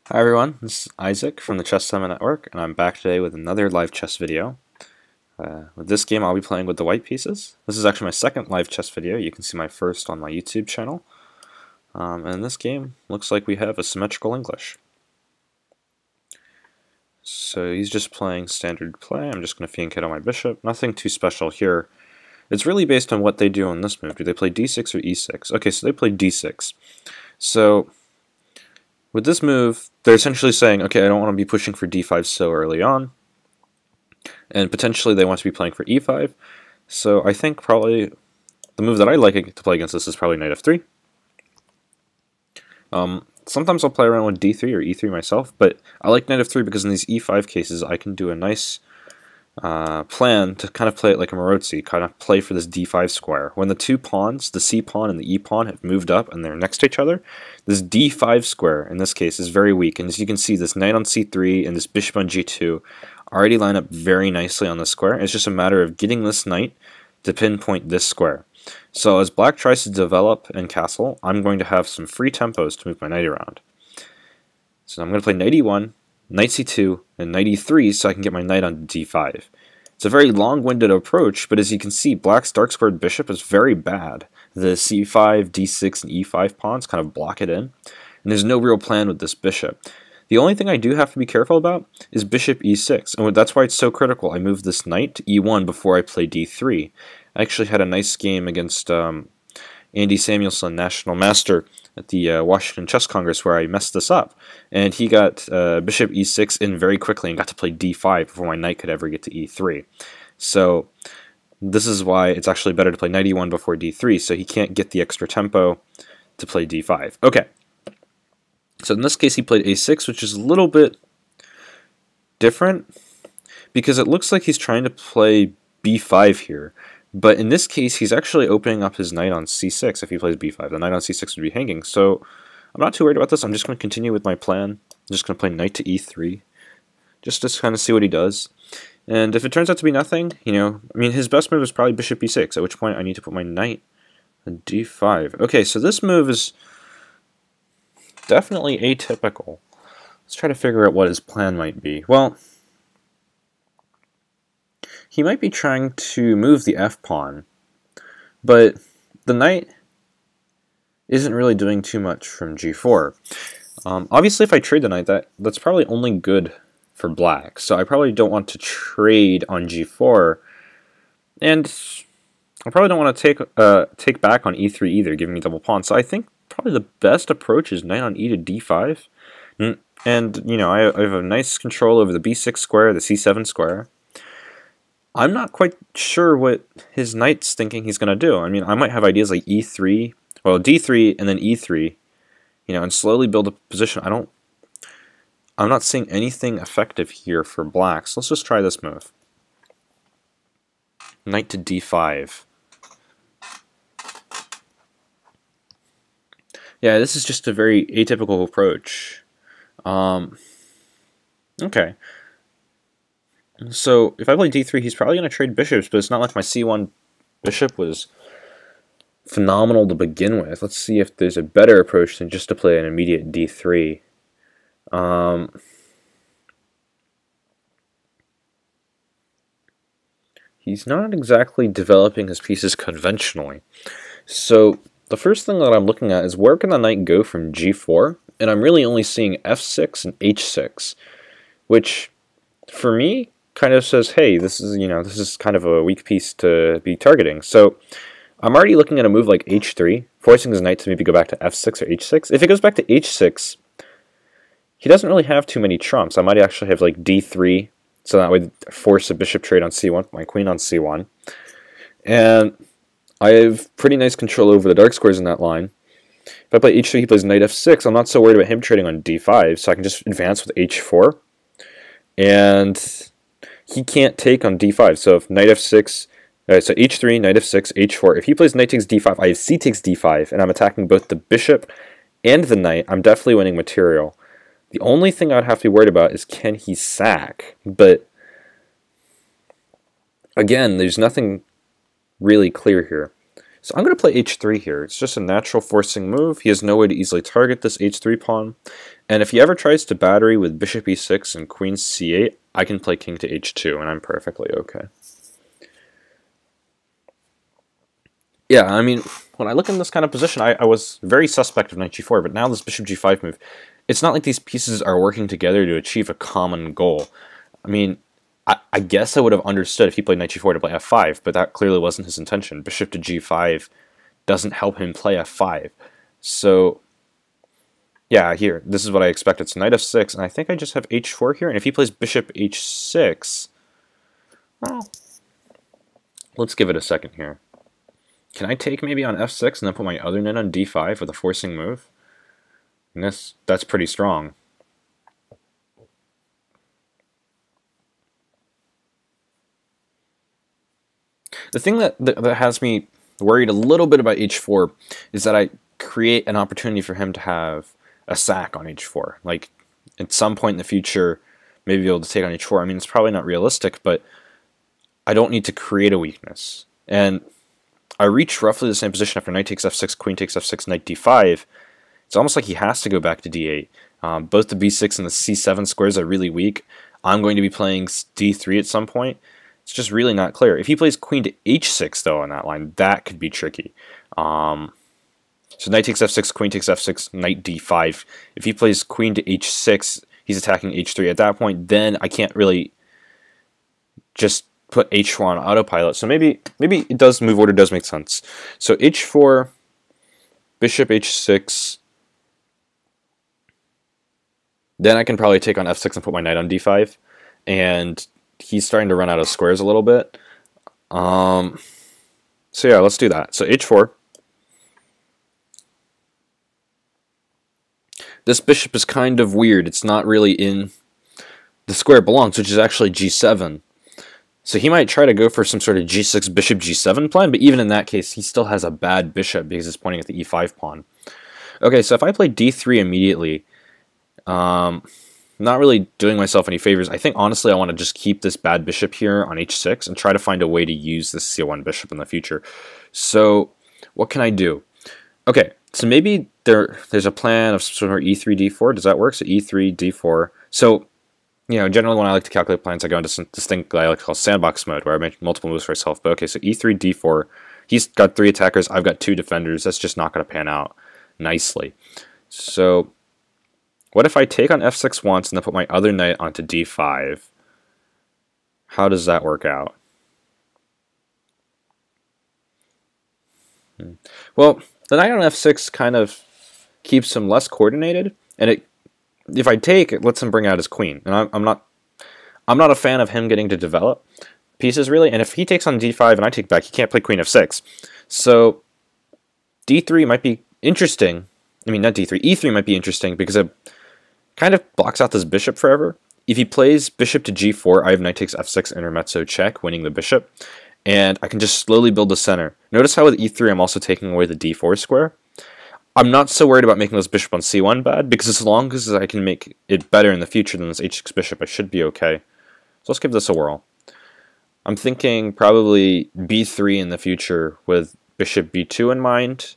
Hi everyone, this is Isaac from the Chess Summit Network, and I'm back today with another live chess video. With this game, I'll be playing with the white pieces. This is actually my second live chess video. You can see my first on my YouTube channel. And in this game, looks like we have a symmetrical English. So he's just playing standard play. I'm just going to fianchet on my bishop. Nothing too special here. It's really based on what they do on this move. Do they play d6 or e6? Okay, so they play d6. So with this move, they're essentially saying, okay, I don't want to be pushing for d5 so early on, and potentially they want to be playing for e5, so I think probably the move that I like to play against this is probably knight f3. Sometimes I'll play around with d3 or e3 myself, but I like knight f3 because in these e5 cases I can do a nice plan to kind of play it like a Marozzi, kind of play for this d5 square. When the two pawns, the c pawn and the e pawn, have moved up and they're next to each other, this d5 square in this case is very weak. And as you can see, this knight on c3 and this bishop on g2 already line up very nicely on the square. It's just a matter of getting this knight to pinpoint this square. So as black tries to develop and castle, I'm going to have some free tempos to move my knight around. So I'm going to play knight e1, knight c2, and knight e3 so I can get my knight on d5. It's a very long-winded approach, but as you can see, black's dark squared bishop is very bad. The c5, d6, and e5 pawns kind of block it in, and there's no real plan with this bishop. The only thing I do have to be careful about is bishop e6, and that's why it's so critical. I move this knight to e1 before I play d3. I actually had a nice game against Andy Samuelson, National Master, at the Washington Chess Congress where I messed this up. And he got bishop e6 in very quickly and got to play d5 before my knight could ever get to e3. So this is why it's actually better to play knight e1 before d3, so he can't get the extra tempo to play d5. Okay, so in this case he played a6, which is a little bit different because it looks like he's trying to play b5 here. But in this case, he's actually opening up his knight on c6 if he plays b5. The knight on c6 would be hanging. So I'm not too worried about this. I'm just going to continue with my plan. I'm just going to play knight to e3, just to kind of see what he does. And if it turns out to be nothing, I mean, his best move is probably bishop e6, at which point I need to put my knight on d5. Okay, so this move is definitely atypical. Let's try to figure out what his plan might be. Well, he might be trying to move the f-pawn, but the knight isn't really doing too much from g4. Obviously, if I trade the knight, that's probably only good for black, so I probably don't want to trade on g4, and I probably don't want to take back on e3 either, giving me double pawn. So I think probably the best approach is knight on e to d5, and I have a nice control over the b6 square, the c7 square. I'm not quite sure what his knight's thinking he's going to do. I mean, I might have ideas like e3, well, d3 and then e3, and slowly build a position. I'm not seeing anything effective here for black, so let's just try this move. Knight to d5. Yeah, this is just a very atypical approach. Okay. So if I play d3, he's probably going to trade bishops, but it's not like my c1 bishop was phenomenal to begin with. Let's see if there's a better approach than just to play an immediate d3. He's not exactly developing his pieces conventionally. So the first thing that I'm looking at is where can the knight go from g4? And I'm really only seeing f6 and h6, which for me kind of says, hey, this is kind of a weak piece to be targeting. So I'm already looking at a move like h3, forcing his knight to maybe go back to f6 or h6. If it goes back to h6, he doesn't really have too many trumps. I might actually have like d3, so that would force a bishop trade on c1, my queen on c1. And I have pretty nice control over the dark squares in that line. If I play h3, he plays knight f6, I'm not so worried about him trading on d5, so I can just advance with h4. And he can't take on d5, so if knight f6, so h3, knight f6, h4, if he plays knight takes d5, I have c takes d5, and I'm attacking both the bishop and the knight, I'm definitely winning material. The only thing I'd have to be worried about is can he sack, but again, there's nothing really clear here. So I'm going to play h3 here. It's just a natural forcing move. He has no way to easily target this h3 pawn. And if he ever tries to battery with bishop e6 and queen c8, I can play king to h2, and I'm perfectly okay. Yeah, I mean, when I look in this kind of position, I was very suspect of knight g4, but now this bishop g5 move, it's not like these pieces are working together to achieve a common goal. I mean, I guess I would have understood if he played knight g4 to play f5, but that clearly wasn't his intention. Bishop to g5 doesn't help him play f5. So, yeah, here, this is what I expected. So knight f6, and I think I just have h4 here, and if he plays bishop h6, well, let's give it a second here. Can I take maybe on f6 and then put my other knight on d5 with a forcing move? And that's pretty strong. The thing that has me worried a little bit about h4 is that I create an opportunity for him to have a sack on h4. Like, at some point in the future, maybe be able to take on h4. I mean, it's probably not realistic, but I don't need to create a weakness. And I reach roughly the same position after knight takes f6, queen takes f6, knight d5. It's almost like he has to go back to d8. Both the b6 and the c7 squares are really weak. I'm going to be playing d3 at some point. It's just really not clear. If he plays queen to h6, though, on that line, that could be tricky. So knight takes f6, queen takes f6, knight d5. If he plays queen to h6, he's attacking h3. At that point, then I can't really just put h4 on autopilot. So maybe it does, move order does make sense. So h4, bishop h6. Then I can probably take on f6 and put my knight on d5. And he's starting to run out of squares a little bit. So yeah, let's do that. So h4. This bishop is kind of weird. It's not really in the square it belongs, which is actually g7. So he might try to go for some sort of g6 bishop g7 plan, but even in that case, he still has a bad bishop because it's pointing at the e5 pawn. Okay, so if I play d3 immediately, not really doing myself any favors. I think, honestly, I want to just keep this bad bishop here on h6 and try to find a way to use this c1 bishop in the future. So what can I do? Okay, so maybe there's a plan of some sort of e3, d4. Does that work? So e3, d4. So, you know, generally when I like to calculate plans, I go into this thing that I like to call sandbox mode, where I make multiple moves for myself. But okay, so e3, d4. He's got 3 attackers. I've got 2 defenders. That's just not going to pan out nicely. So what if I take on f6 once and then put my other knight onto d5? How does that work out? Well, the knight on f6 kind of keeps him less coordinated, and if I take, it lets him bring out his queen. And I'm not a fan of him getting to develop pieces, really. And if he takes on d5 and I take back, he can't play queen f6. So d3 might be interesting. I mean, not d3. e3 might be interesting because it kind of blocks out this bishop forever. If he plays bishop to g4, I have knight takes f6 intermezzo check, winning the bishop. And I can just slowly build the center. Notice how with e3 I'm also taking away the d4 square. I'm not so worried about making this bishop on c1 bad, because as long as I can make it better in the future than this h6 bishop, I should be okay. So let's give this a whirl. I'm thinking probably b3 in the future with bishop b2 in mind,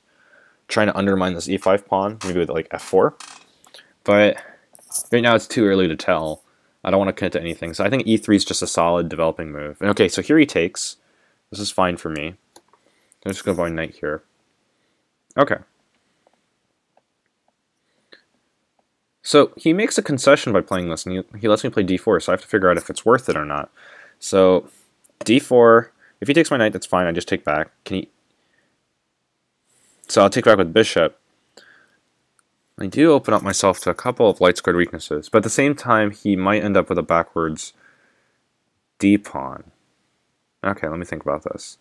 trying to undermine this e5 pawn, maybe with like f4. But right now it's too early to tell. I don't want to commit to anything, so I think e3 is just a solid developing move. And okay, so here he takes. This is fine for me. I'm just going to go knight here. Okay. So he makes a concession by playing this, and he lets me play d4, so I have to figure out if it's worth it or not. So d4, if he takes my knight, that's fine, I just take back. So I'll take back with bishop. I do open up myself to a couple of light squared weaknesses, but at the same time, he might end up with a backwards d-pawn. Okay, let me think about this.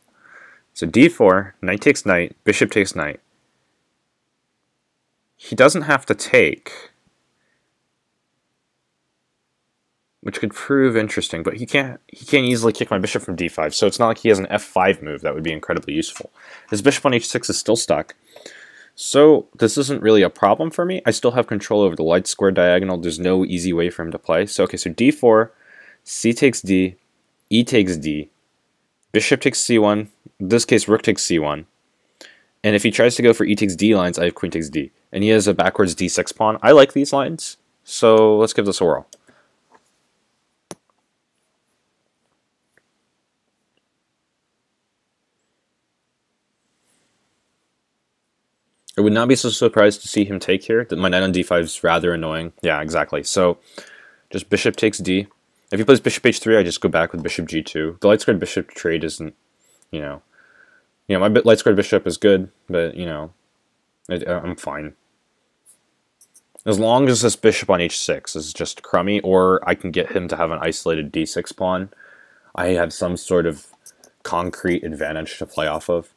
So d4, knight takes knight, bishop takes knight. He doesn't have to take, which could prove interesting, but he can't easily kick my bishop from d5, so it's not like he has an f5 move that would be incredibly useful. His bishop on h6 is still stuck. So this isn't really a problem for me. I still have control over the light square diagonal. There's no easy way for him to play. So okay, so d4, c takes d, e takes d, bishop takes c1, in this case rook takes c1. And if he tries to go for e takes d lines, I have queen takes d. And he has a backwards d6 pawn. I like these lines, so let's give this a whirl. I would not be so surprised to see him take here. My knight on d5 is rather annoying. Yeah, exactly. So just bishop takes d. If he plays bishop h3, I just go back with bishop g2. The light squared bishop trade isn't, my light squared bishop is good, but I'm fine. As long as this bishop on h6 is just crummy, or I can get him to have an isolated d6 pawn, I have some sort of concrete advantage to play off of.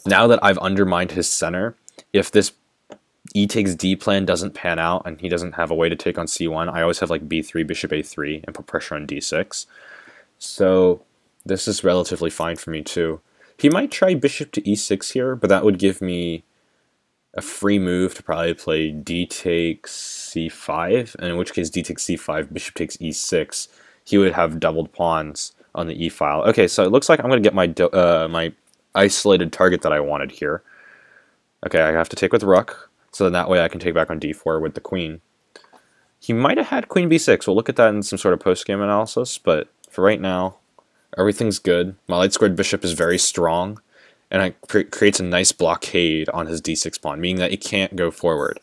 Now that I've undermined his center, if this e takes d plan doesn't pan out and he doesn't have a way to take on c1, I always have like b3, bishop a3, and put pressure on d6. So this is relatively fine for me too. He might try bishop to e6 here, but that would give me a free move to probably play d takes c5, and in which case d takes c5, bishop takes e6. He would have doubled pawns on the e file. Okay, so it looks like I'm going to get my isolated target that I wanted here. Okay, I have to take with rook, so then that way I can take back on d4 with the queen. He might have had queen b6. We'll look at that in some sort of post-game analysis, but for right now, everything's good. My light squared bishop is very strong, and it creates a nice blockade on his d6 pawn, meaning that it can't go forward.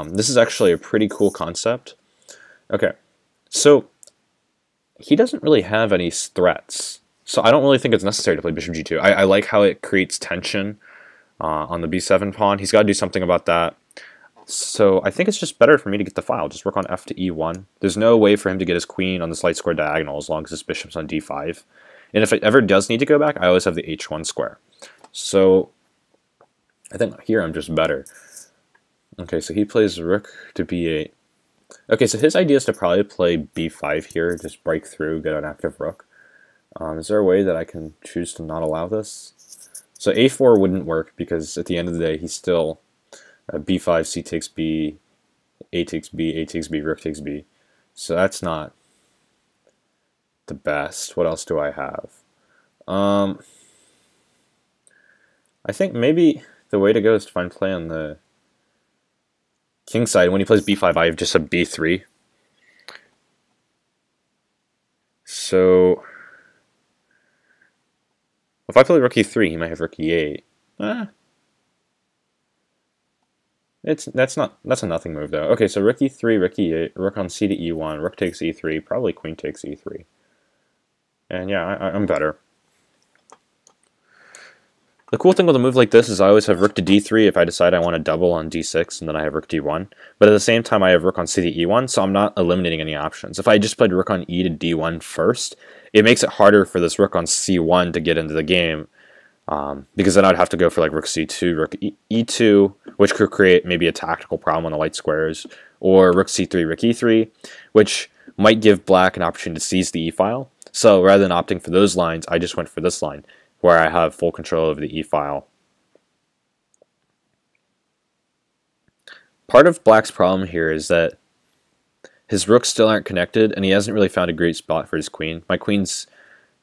This is actually a pretty cool concept. Okay, so he doesn't really have any threats. So I don't really think it's necessary to play bishop g2. I like how it creates tension on the b7 pawn. He's got to do something about that. So I think it's just better for me to get the file. Just work on f to e1. There's no way for him to get his queen on this light square diagonal as long as his bishop's on d5. And if it ever does need to go back, I always have the h1 square. So I think here I'm just better. Okay, so he plays rook to b8. Okay, so his idea is to probably play b5 here, just break through, get an active rook. Is there a way that I can choose to not allow this? So a4 wouldn't work because at the end of the day, he's still b5, c takes b, a takes b, a takes b, rook takes b. So that's not the best. What else do I have? I think maybe the way to go is to find play on the king side. When he plays b5, I have just a b3. So if I play rook e3, he might have rook e8. That's a nothing move though. Okay, so rook e3, rook e8, rook on c to e1, rook takes e3, probably queen takes e3. And yeah, I'm better. The cool thing with a move like this is I always have rook to d3 if I decide I want to double on d6, and then I have rook d1. But at the same time, I have rook on c to e1, so I'm not eliminating any options. If I just played rook on e to d1 first, it makes it harder for this rook on c1 to get into the game, because then I'd have to go for like rook c2, rook e2, which could create maybe a tactical problem on the light squares, or rook c3, rook e3, which might give black an opportunity to seize the e-file. So rather than opting for those lines, I just went for this line, where I have full control over the e-file. Part of black's problem here is that his rooks still aren't connected, and he hasn't really found a great spot for his queen. My queen's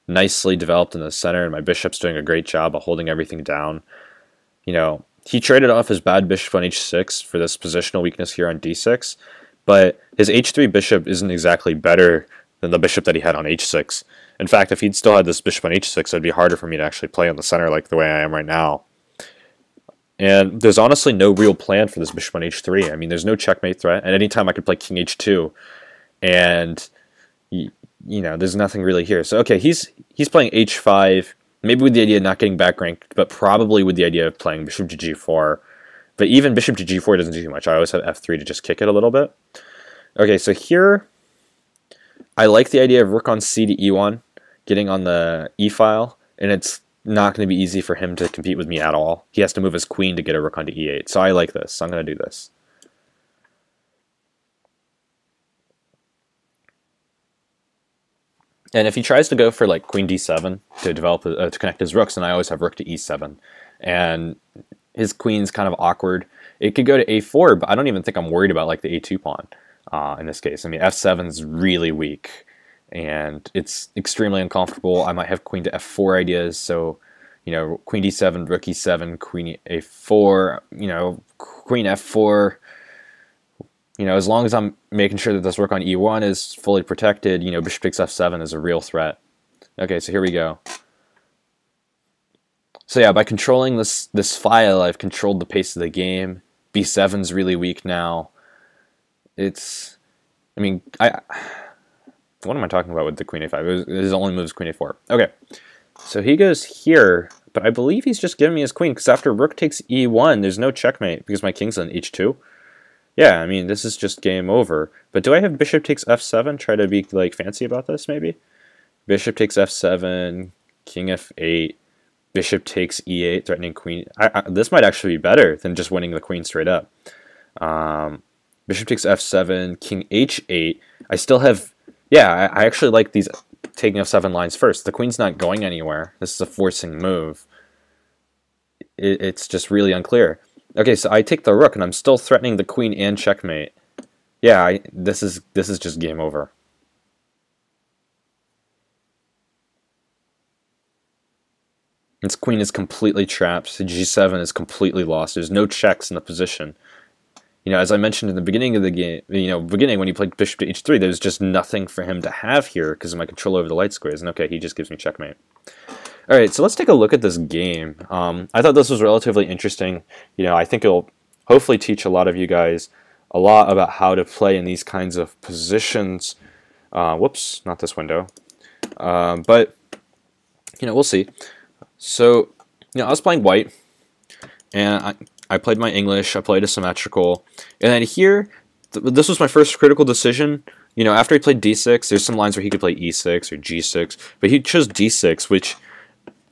nicely developed in the center, and my bishop's doing a great job of holding everything down. He traded off his bad bishop on h6 for this positional weakness here on d6, but his h3 bishop isn't exactly better than the bishop that he had on h6. In fact, if he'd still had this bishop on h6, it'd be harder for me to actually play on the center like the way I am right now. And there's honestly no real plan for this bishop on h3. I mean, there's no checkmate threat. At any time, I could play king h2, and there's nothing really here. So okay, he's playing h5, maybe with the idea of not getting back ranked, but probably with the idea of playing bishop to g4. But even bishop to g4 doesn't do too much. I always have f3 to just kick it a little bit. Okay, so here I like the idea of rook on c to e1, getting on the e-file, and it's not going to be easy for him to compete with me at all. He has to move his queen to get a rook onto e8. So I like this. So I'm going to do this. And if he tries to go for like queen d7 to develop to connect his rooks, then I always have rook to e7, and his queen's kind of awkward. It could go to a4, but I don't even think I'm worried about like the a2 pawn in this case. I mean, f7 is really weak, and it's extremely uncomfortable. I might have queen to f4 ideas, so you know, queen d7, rook e7, queen a4, you know, queen f4. You know, as long as I'm making sure that this rook on e1 is fully protected, you know, bishop takes f7 is a real threat. Okay, so here we go. So yeah, by controlling this file, I've controlled the pace of the game. b7's really weak now. It's, I mean, what am I talking about with the queen a5? His only move is queen a4. Okay, so he goes here, but I believe he's just giving me his queen, because after rook takes e1, there's no checkmate, because my king's on h2. Yeah, I mean, this is just game over. But do I have bishop takes f7? Try to be, like, fancy about this, maybe? Bishop takes f7, king f8, bishop takes e8, threatening queen. This might actually be better than just winning the queen straight up. Bishop takes f7, king h8. I still have... Yeah, I actually like these taking f7 lines first. The queen's not going anywhere. This is a forcing move. It's just really unclear. Okay, so I take the rook, and I'm still threatening the queen and checkmate. Yeah, this is just game over. This queen is completely trapped. G7 is completely lost. There's no checks in the position. You know, as I mentioned in the beginning of the game, you know, when he played bishop to h3, there's just nothing for him to have here because of my control over the light squares. And okay, he just gives me checkmate. All right, so let's take a look at this game. I thought this was relatively interesting. You know, I think it'll hopefully teach a lot of you guys a lot about how to play in these kinds of positions. Whoops, not this window. But, you know, we'll see. So, you know, I was playing white, and I played my English, I played a symmetrical, and then here, this was my first critical decision. You know, after he played d6, there's some lines where he could play e6 or g6, but he chose d6, which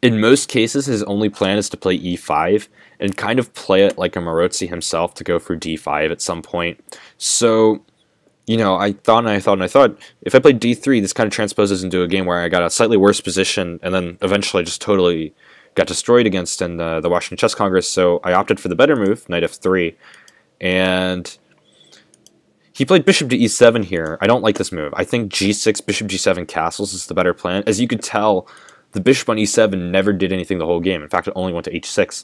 in most cases his only plan is to play e5 and kind of play it like a Marozzi himself to go for d5 at some point. So, you know, I thought, if I played d3, this kind of transposes into a game where I got a slightly worse position, and then eventually I just totally got destroyed against in the Washington Chess Congress, so I opted for the better move, knight f3, and he played bishop to e7 here. I don't like this move. I think g6, bishop g7 castles is the better plan. As you could tell, the bishop on e7 never did anything the whole game. In fact, it only went to h6.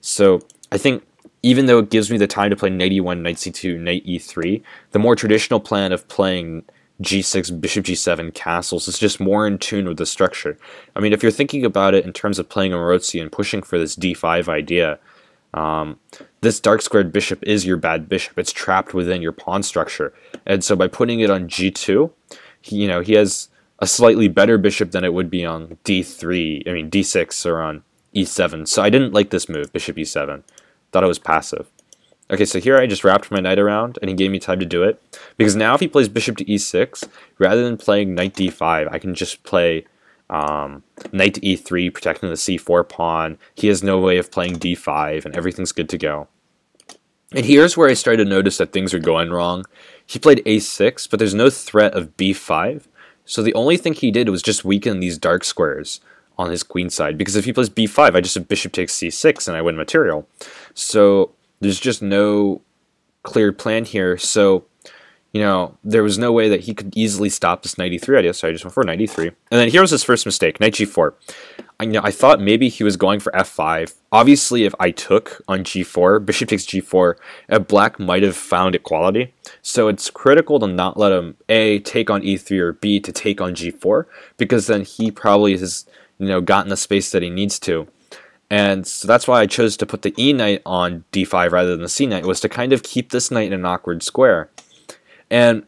So I think even though it gives me the time to play knight e1, knight c2, knight e3, the more traditional plan of playing g6, bishop g7 castles is just more in tune with the structure. I mean, if you're thinking about it in terms of playing a Marozzi and pushing for this d5 idea, this dark squared bishop is your bad bishop. It's trapped within your pawn structure. And so by putting it on g2, he has a slightly better bishop than it would be on d6 or on e7. So I didn't like this move, bishop e7. Thought it was passive. Okay, so here I just wrapped my knight around, and he gave me time to do it. Because now if he plays bishop to e6, rather than playing knight d5, I can just play knight to e3, protecting the c4 pawn. He has no way of playing d5, and everything's good to go. And here's where I started to notice that things are going wrong. He played a6, but there's no threat of b5. So the only thing he did was just weaken these dark squares on his queen side. Because if he plays b5, I just have bishop takes c6, and I win material. So there's just no clear plan here. So, you know, there was no way that he could easily stop this knight e3 idea, so I just went for knight e3. And then here was his first mistake, knight g4. I thought maybe he was going for f5. Obviously, if I took on g4, bishop takes g4, black might have found equality. So it's critical to not let him, A, take on e3, or B, to take on g4, because then he probably has, gotten the space that he needs to. And so that's why I chose to put the e knight on d5 rather than the c knight, was to kind of keep this knight in an awkward square. And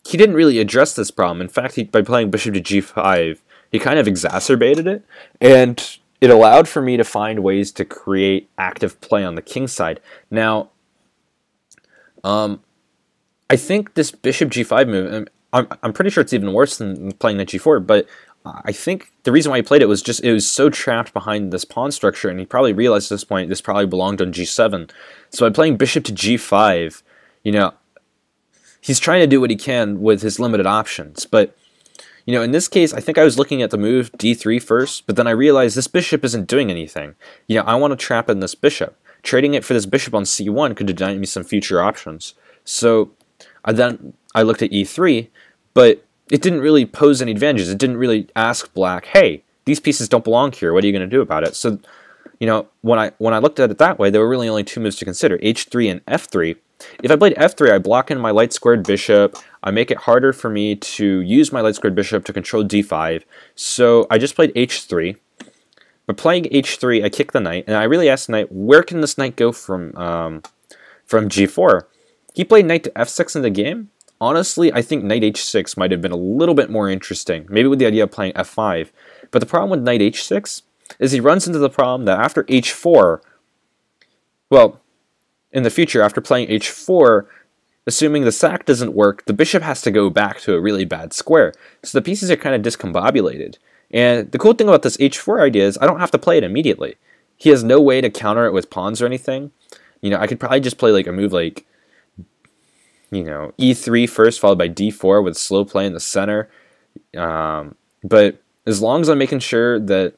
he didn't really address this problem. In fact, by playing bishop to g5, he kind of exacerbated it, and it allowed for me to find ways to create active play on the king side. Now, I think this bishop g5 move, I'm pretty sure it's even worse than playing knight g4, but I think the reason why he played it was just it was so trapped behind this pawn structure, and he probably realized at this point this probably belonged on g7. So by playing bishop to g5, he's trying to do what he can with his limited options. But, in this case, I think I was looking at the move d3 first, but then I realized this bishop isn't doing anything. I want to trap in this bishop. Trading it for this bishop on c1 could deny me some future options. So I looked at e3, but it didn't really pose any advantages. It didn't really ask black, hey, these pieces don't belong here. What are you going to do about it? So, when I looked at it that way, there were really only two moves to consider: h3 and f3. If I played f3, I block in my light squared bishop. I make it harder for me to use my light squared bishop to control d5. So I just played h3. But playing h3, I kick the knight, and I really asked the knight, where can this knight go from g4? He played knight to f6 in the game. Honestly, I think knight h6 might have been a little bit more interesting, maybe with the idea of playing f5. But the problem with knight h6 is he runs into the problem that after h4, well, in the future, after playing h4, assuming the sack doesn't work, the bishop has to go back to a really bad square. So the pieces are kind of discombobulated. And the cool thing about this h4 idea is I don't have to play it immediately. He has no way to counter it with pawns or anything. I could probably just play like a move like, e3 first, followed by d4 with slow play in the center. But as long as I'm making sure that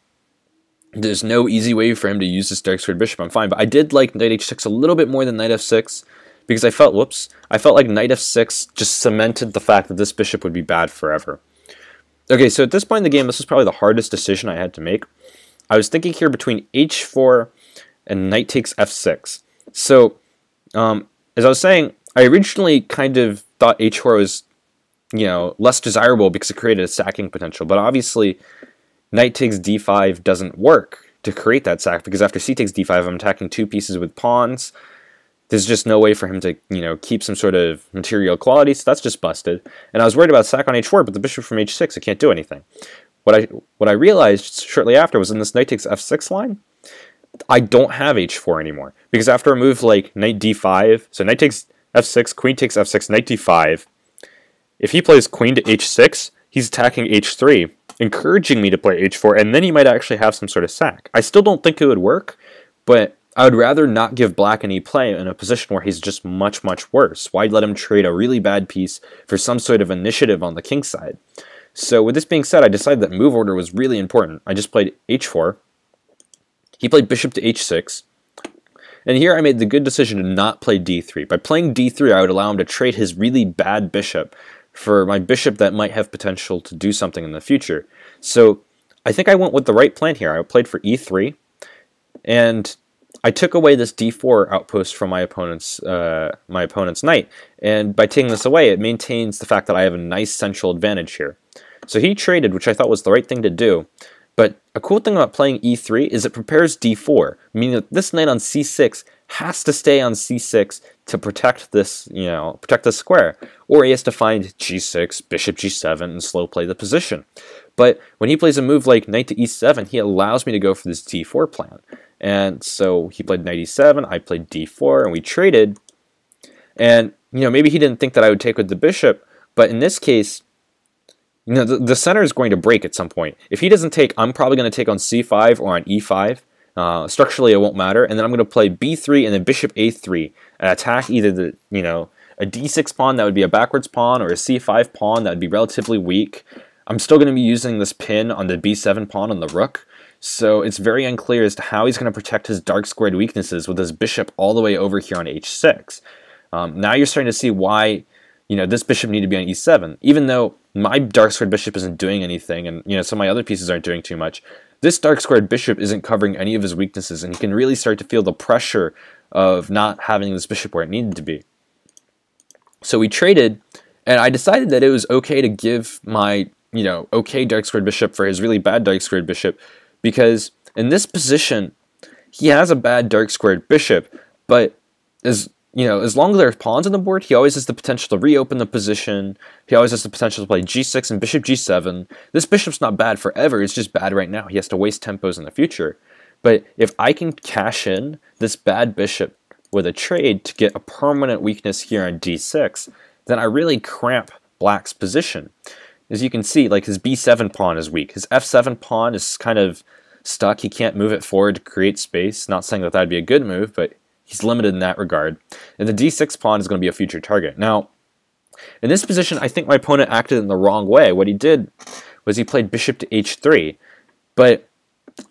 there's no easy way for him to use this dark squared bishop, I'm fine. But I did like knight h6 a little bit more than knight f6 because I felt like knight f6 just cemented the fact that this bishop would be bad forever. Okay, so at this point in the game, this was probably the hardest decision I had to make. I was thinking here between h4 and knight takes f6. So, as I was saying, I originally kind of thought h4 was, less desirable because it created a sacking potential. But obviously, knight takes d5 doesn't work to create that sack because after c takes d5, I'm attacking two pieces with pawns. There's just no way for him to, keep some sort of material quality, so that's just busted. And I was worried about sack on h4, but the bishop from h6, it can't do anything. What I realized shortly after was in this knight takes f6 line, I don't have h4 anymore. Because after a move like knight d5, so knight takes f6, queen takes f6, knight d5, if he plays queen to h6, he's attacking h3, encouraging me to play h4, and then he might actually have some sort of sack. I still don't think it would work, but I would rather not give black any play in a position where he's just much, much worse. Why let him trade a really bad piece for some sort of initiative on the king side? So with this being said, I decided that move order was really important. I just played h4. He played bishop to h6. And here I made the good decision to not play d3. By playing d3, I would allow him to trade his really bad bishop for my bishop that might have potential to do something in the future. So I think I went with the right plan here. I played for e3, and I took away this d4 outpost from my opponent's knight, and by taking this away, it maintains the fact that I have a nice central advantage here. So he traded, which I thought was the right thing to do. But a cool thing about playing e3 is it prepares d4, meaning that this knight on c6 has to stay on c6 to protect this, protect this square, or he has to find g6, bishop g7, and slow play the position. But when he plays a move like knight to e7, he allows me to go for this d4 plan. And so he played knight e7, I played d4, and we traded. And, maybe he didn't think that I would take with the bishop, but in this case, the center is going to break at some point. If he doesn't take, I'm probably going to take on c5 or on e5. Structurally, it won't matter. And then I'm going to play b3 and then bishop a3 and attack either a d6 pawn that would be a backwards pawn or a c5 pawn that would be relatively weak. I'm still going to be using this pin on the b7 pawn on the rook. So it's very unclear as to how he's going to protect his dark squared weaknesses with his bishop all the way over here on h6. Now you're starting to see why this bishop needed to be on e7. Even though my dark squared bishop isn't doing anything and some of my other pieces aren't doing too much, this dark squared bishop isn't covering any of his weaknesses, and he can really start to feel the pressure of not having this bishop where it needed to be. So we traded, and I decided that it was okay to give my okay dark squared bishop for his really bad dark squared bishop, because in this position he has a bad dark squared bishop, but as long as there's pawns on the board, he always has the potential to reopen the position. He always has the potential to play g6 and bishop g7. This bishop's not bad forever, it's just bad right now. He has to waste tempos in the future. But if I can cash in this bad bishop with a trade to get a permanent weakness here on d6, then I really cramp black's position. As you can see, like his b7 pawn is weak. His f7 pawn is kind of stuck. He can't move it forward to create space. Not saying that that'd be a good move, but he's limited in that regard. And the d6 pawn is going to be a future target. Now, in this position, I think my opponent acted in the wrong way. What he did was he played bishop to h3. But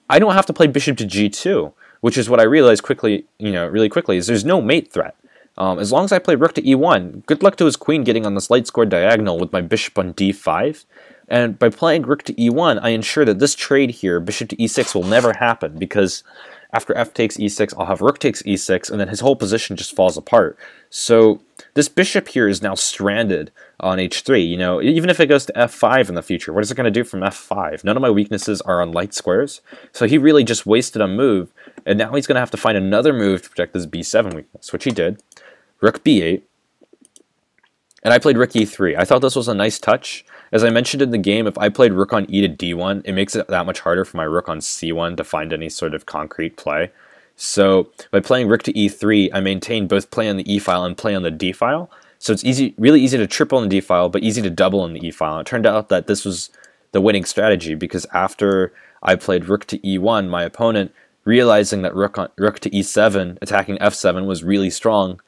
I don't have to play bishop to g2, which is what I realized quickly, really quickly, is there's no mate threat. As long as I play rook to e1, good luck to his queen getting on this light squared diagonal with my bishop on d5. And by playing rook to e1, I ensure that this trade here, bishop to e6, will never happen, because after f takes e6, I'll have rook takes e6, and then his whole position just falls apart. So this bishop here is now stranded on h3. You know, even if it goes to f5 in the future, what is it going to do from f5? None of my weaknesses are on light squares, so he really just wasted a move, and now he's going to have to find another move to protect this b7 weakness, which he did. Rook b8, and I played rook e3. I thought this was a nice touch. As I mentioned in the game, if I played rook on e to d1, it makes it that much harder for my rook on c1 to find any sort of concrete play. So by playing rook to e3, I maintained both play on the e file and play on the d file. So it's really easy to triple on the d file, but easy to double on the e file. And it turned out that this was the winning strategy, because after I played rook to e1, my opponent, realizing that rook to e7, attacking f7, was really strong,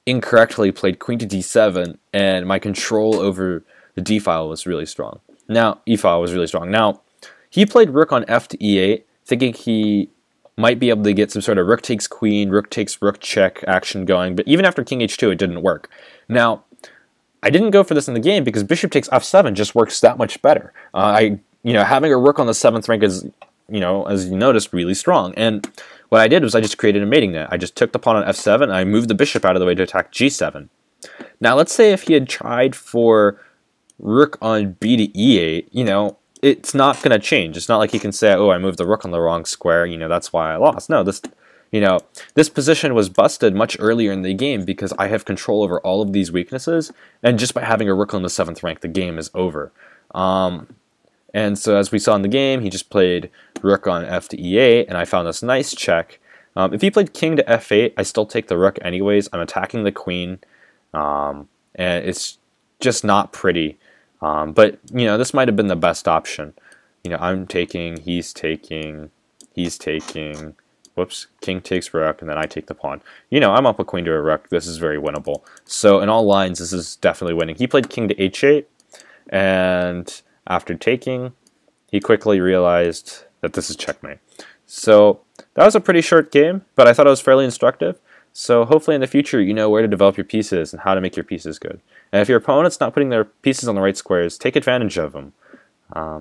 incorrectly played queen to d7, and my control over the d file was really strong. Now, e file was really strong. Now, he played rook on f to e8, thinking he might be able to get some sort of rook takes queen, rook takes rook check action going, but even after king h2, it didn't work. Now, I didn't go for this in the game because bishop takes f7 just works that much better. Having a rook on the 7th rank is, as you noticed, really strong. And what I did was I just created a mating net. I just took the pawn on f7, and I moved the bishop out of the way to attack g7. Now, let's say if he had tried for rook on b to e8, it's not going to change. It's not like he can say, oh, I moved the rook on the wrong square, that's why I lost. No, this position was busted much earlier in the game because I have control over all of these weaknesses, and just by having a rook on the 7th rank, the game is over. And so as we saw in the game, he just played rook on f to e8, and I found this nice check. If he played king to f8, I still take the rook anyways. I'm attacking the queen, and it's just not pretty. But, this might have been the best option. I'm taking, he's taking, whoops, king takes rook, and then I take the pawn. I'm up a queen to a rook. This is very winnable. So in all lines, this is definitely winning. He played king to h8, and after taking, he quickly realized that this is checkmate. So that was a pretty short game, but I thought it was fairly instructive. So hopefully in the future, you know where to develop your pieces and how to make your pieces good. And if your opponent's not putting their pieces on the right squares, take advantage of them.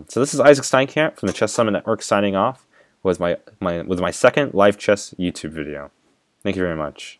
So this is Isaac Steincamp from the Chess Summit Network signing off with my second live chess YouTube video. Thank you very much.